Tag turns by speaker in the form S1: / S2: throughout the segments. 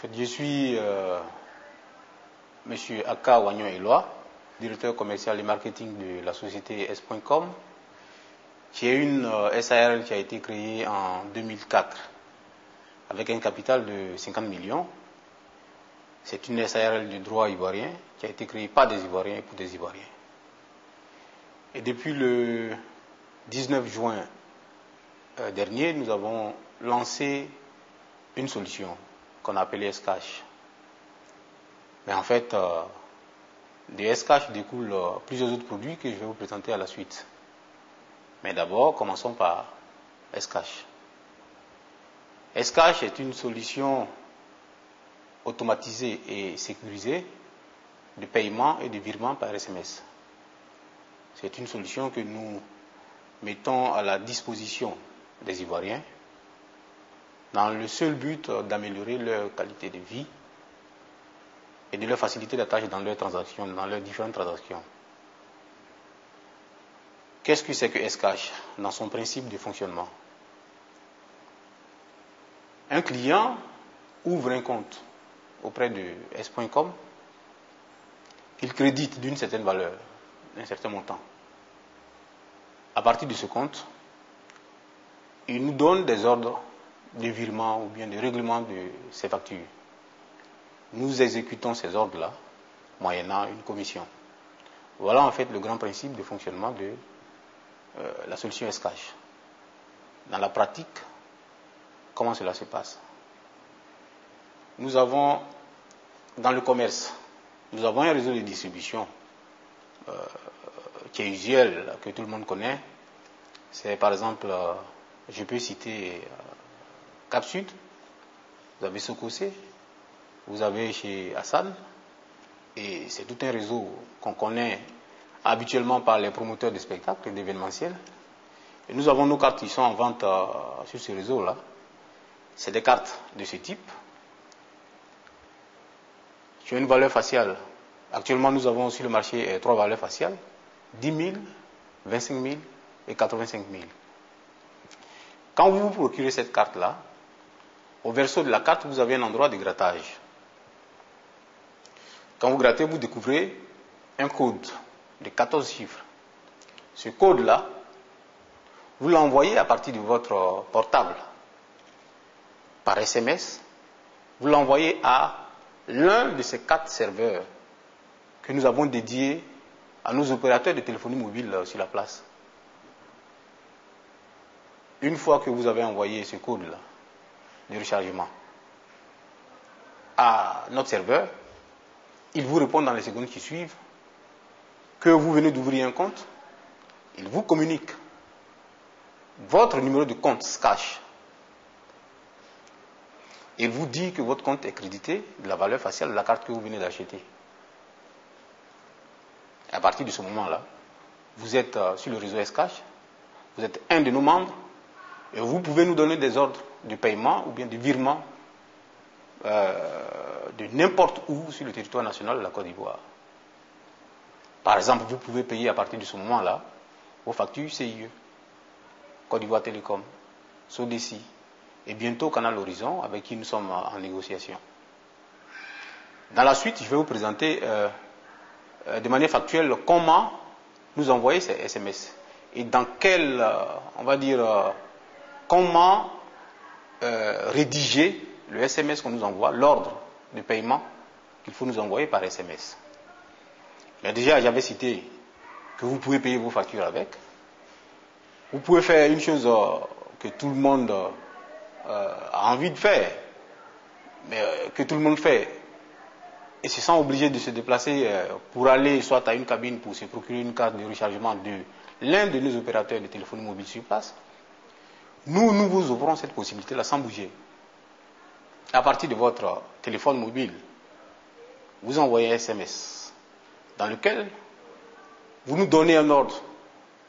S1: fait, je suis Monsieur Aka Wagnon Eloi, directeur commercial et marketing de la société S.com, qui est une SARL qui a été créée en 2004 avec un capital de 50 millions. C'est une SARL du droit ivoirien qui a été créée par des Ivoiriens et pour des Ivoiriens. Et depuis le 19 juin dernier, nous avons lancé une solution qu'on a appelée S-Cash. Mais en fait, de S-Cash découlent plusieurs autres produits que je vais vous présenter à la suite. Mais d'abord, commençons par S-Cash. S-Cash est une solution automatisée et sécurisée de paiement et de virement par SMS. C'est une solution que nous mettons à la disposition des Ivoiriens dans le seul but d'améliorer leur qualité de vie et de leur faciliter la tâche dans leurs transactions, dans leurs différentes transactions. Qu'est-ce que c'est que S-Cash dans son principe de fonctionnement? Un client ouvre un compte auprès de S.com, il crédite d'une certaine valeur, d'un certain montant. À partir de ce compte, il nous donne des ordres de virement ou bien de règlement de ses factures. Nous exécutons ces ordres-là moyennant une commission. Voilà en fait le grand principe de fonctionnement de la solution S-Cash. Dans la pratique, comment cela se passe? Nous avons, dans le commerce, nous avons un réseau de distribution qui est usuel, que tout le monde connaît. C'est par exemple, je peux citer Cap Sud, vous avez Sokosé, vous avez chez Hassan, et c'est tout un réseau qu'on connaît habituellement par les promoteurs de spectacles et d'événementiels. Et nous avons nos cartes qui sont en vente sur ce réseau-là. C'est des cartes de ce type, qui ont une valeur faciale. Actuellement, nous avons sur le marché 3 valeurs faciales, 10 000, 25 000 et 85 000. Quand vous vous procurez cette carte-là, au verso de la carte, vous avez un endroit de grattage. Quand vous grattez, vous découvrez un code de 14 chiffres. Ce code-là, vous l'envoyez à partir de votre portable par SMS. Vous l'envoyez à l'un de ces 4 serveurs que nous avons dédiés à nos opérateurs de téléphonie mobile sur la place. Une fois que vous avez envoyé ce code-là de rechargement à notre serveur, il vous répond dans les secondes qui suivent que vous venez d'ouvrir un compte. Il vous communique votre numéro de compte S-Cash. Il vous dit que votre compte est crédité de la valeur faciale de la carte que vous venez d'acheter. À partir de ce moment-là, vous êtes sur le réseau S-Cash, vous êtes un de nos membres, et vous pouvez nous donner des ordres de paiement ou bien de virement de n'importe où sur le territoire national de la Côte d'Ivoire. Par exemple, vous pouvez payer à partir de ce moment-là vos factures CIE, Côte d'Ivoire Télécom, Sodeci, et bientôt Canal Horizon, avec qui nous sommes en négociation. Dans la suite, je vais vous présenter de manière factuelle comment nous envoyer ces SMS et dans quel, on va dire, comment rédiger le SMS qu'on nous envoie, l'ordre de paiement qu'il faut nous envoyer par SMS. Mais déjà, j'avais cité que vous pouvez payer vos factures avec. Vous pouvez faire une chose que tout le monde a envie de faire, mais que tout le monde fait, et se sent obligé de se déplacer pour aller soit à une cabine pour se procurer une carte de rechargement de l'un de nos opérateurs de téléphonie mobile sur place. Nous vous offrons cette possibilité-là sans bouger. À partir de votre téléphone mobile, vous envoyez un SMS dans lequel vous nous donnez un ordre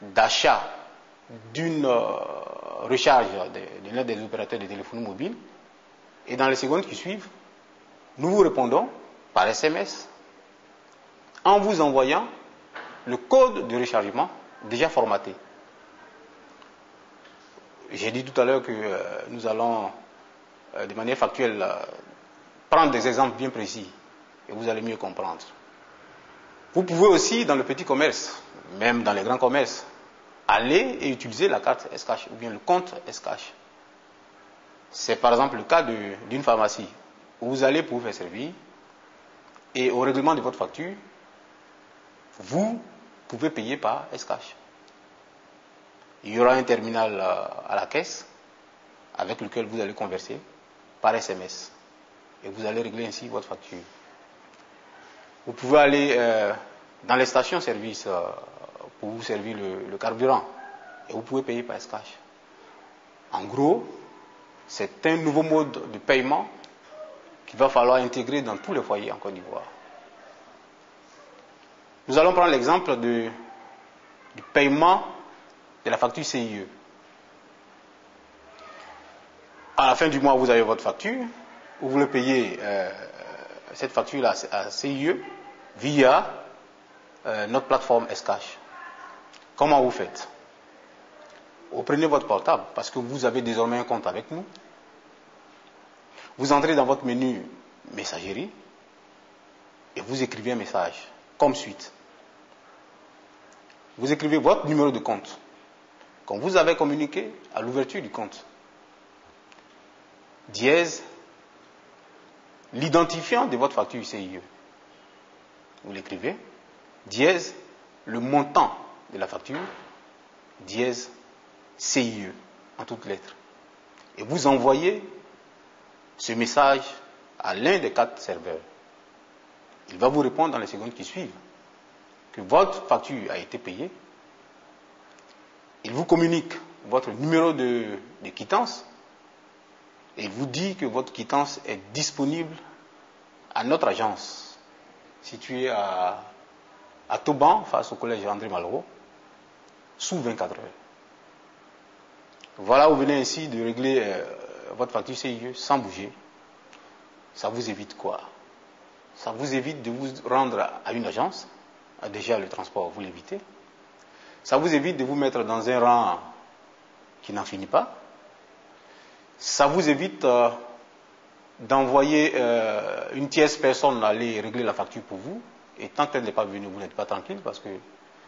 S1: d'achat d'une recharge de l'un des opérateurs de téléphonie mobile, et dans les secondes qui suivent, nous vous répondons par SMS en vous envoyant le code de rechargement déjà formaté. J'ai dit tout à l'heure que nous allons de manière factuelle prendre des exemples bien précis et vous allez mieux comprendre. Vous pouvez aussi, dans le petit commerce, même dans les grands commerces, aller et utiliser la carte S-Cash ou bien le compte S-Cash. C'est par exemple le cas d'une pharmacie où vous allez pour vous faire servir et au règlement de votre facture, vous pouvez payer par S-Cash. Il y aura un terminal à la caisse avec lequel vous allez converser par SMS et vous allez régler ainsi votre facture. Vous pouvez aller dans les stations-service pour vous servir le carburant et vous pouvez payer par S-Cash. En gros, c'est un nouveau mode de paiement qu'il va falloir intégrer dans tous les foyers en Côte d'Ivoire. Nous allons prendre l'exemple du paiement de la facture CIE. À la fin du mois, vous avez votre facture. Vous voulez payer cette facture à CIE via notre plateforme S-Cash. Comment vous faites? Vous prenez votre portable parce que vous avez désormais un compte avec nous. Vous entrez dans votre menu messagerie et vous écrivez un message comme suite. Vous écrivez votre numéro de compte qu'on vous avait communiqué à l'ouverture du compte. Dièse l'identifiant de votre facture CIE. Vous l'écrivez. Dièse le montant de la facture. Dièse CIE en toutes lettres. Et vous envoyez ce message à l'un des 4 serveurs. Il va vous répondre dans les secondes qui suivent que votre facture a été payée. Il vous communique votre numéro de quittance et il vous dit que votre quittance est disponible à notre agence située à Toban, face au collège André Malraux, sous 24 heures. Voilà, vous venez ainsi de régler votre facture CIE sans bouger. Ça vous évite quoi? Ça vous évite de vous rendre à une agence. Déjà, le transport, vous l'évitez. Ça vous évite de vous mettre dans un rang qui n'en finit pas. Ça vous évite d'envoyer une tierce personne aller régler la facture pour vous. Et tant qu'elle n'est pas venue, vous n'êtes pas tranquille parce que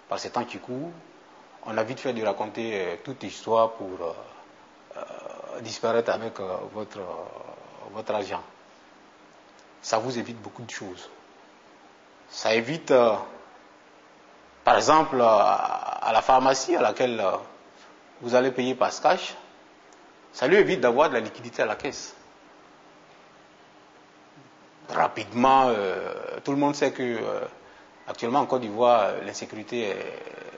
S1: par ces temps qui courent, on a vite fait de raconter toute histoire pour disparaître avec votre argent. Ça vous évite beaucoup de choses. Ça évite, par exemple, à la pharmacie à laquelle vous allez payer par cash, ça lui évite d'avoir de la liquidité à la caisse. Rapidement, tout le monde sait que actuellement en Côte d'Ivoire, l'insécurité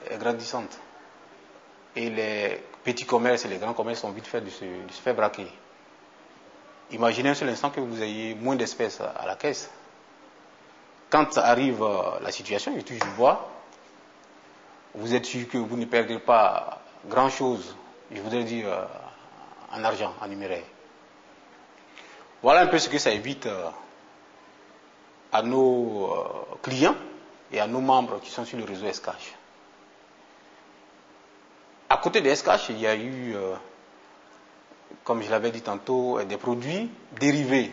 S1: est grandissante. Et les petits commerces et les grands commerces sont vite fait de se faire braquer. Imaginez un seul instant que vous ayez moins d'espèces à la caisse. Quand arrive la situation, il touche du bois, vous êtes sûr que vous ne perdrez pas grand-chose, je voudrais dire en argent, en numéraire. Voilà un peu ce que ça évite à nos clients et à nos membres qui sont sur le réseau S-Cash. À côté de S-Cash, il y a eu, comme je l'avais dit tantôt, des produits dérivés